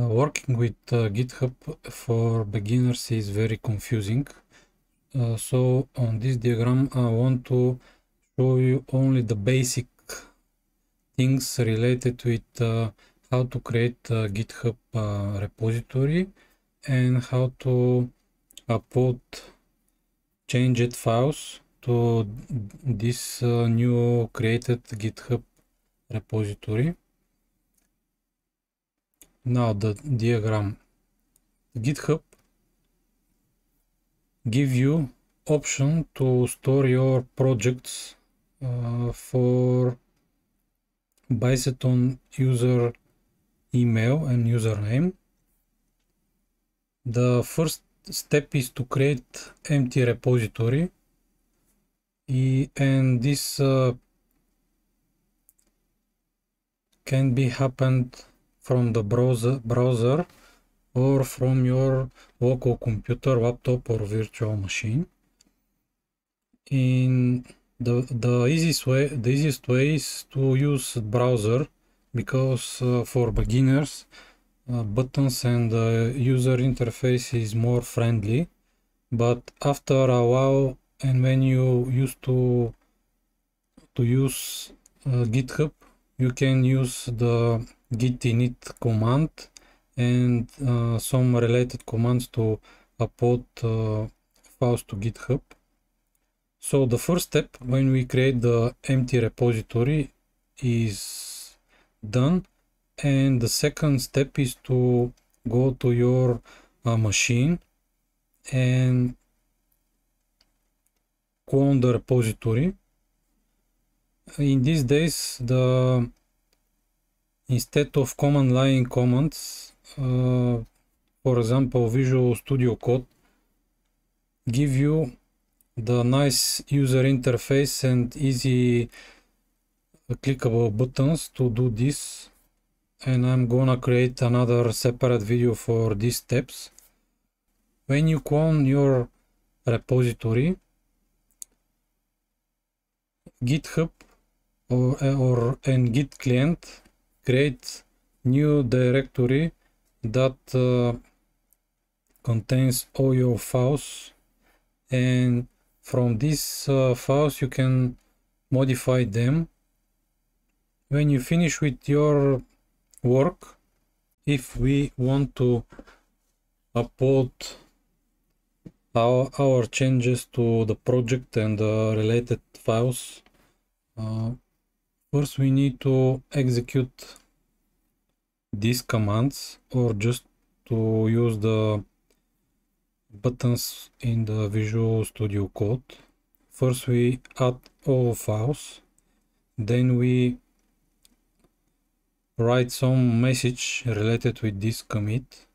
Working with GitHub for beginners is very confusing. So on this diagram I want to show you only the basic things related with how to create a GitHub repository and how to upload changed files to this new created GitHub repository. Now the diagram. GitHub give you option to store your projects based on user email and username. The first step is to create empty repository, and this can be happened from the browser or from your local computer, laptop or virtual machine. In the easiest way is to use browser, because for beginners buttons and user interface is more friendly, but after a while and when you used to use GitHub, you can use the git init command and some related commands to upload files to GitHub. So the first step when we create the empty repository is done, and the second step is to go to your machine and clone the repository. In these days, instead of command line commands, for example Visual Studio Code give you the nice user interface and easy clickable buttons to do this, and I'm gonna create another separate video for these steps. When you clone your repository, GitHub and Git client create new directory that contains all your files, and from these files you can modify them. When you finish with your work, if we want to upload our changes to the project and the related files, first we need to execute these commands, or just to use the buttons in the Visual Studio Code. First we add all files, then we write some message related with this commit,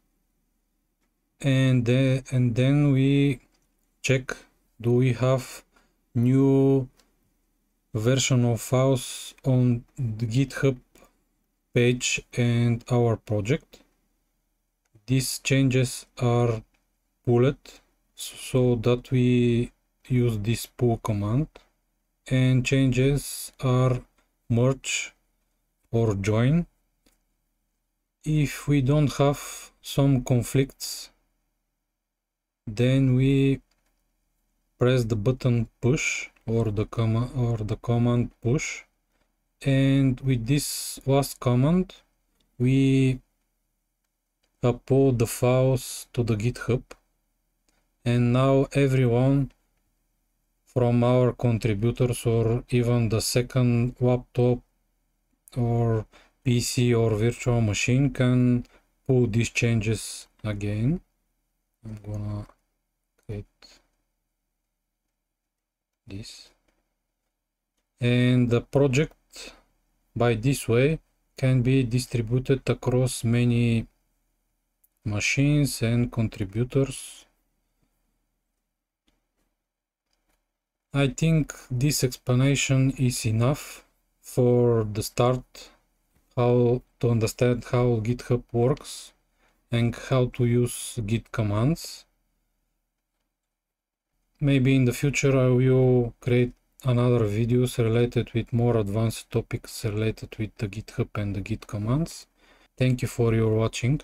and then we check, do we have new version of files on the GitHub page and our project. These changes are pulled so that we use this pull command, and changes are merge or join. If we don't have some conflicts, then we press the button push or the command push, and with this last command we upload the files to the GitHub, and now everyone from our contributors or even the second laptop or PC or virtual machine can pull these changes again. I'm gonna create this, and the project by this way can be distributed across many machines and contributors. I think this explanation is enough for the start, how to understand how GitHub works and how to use Git commands. Maybe in the future I will create another videos related with more advanced topics related with the GitHub and the Git commands. Thank you for your watching.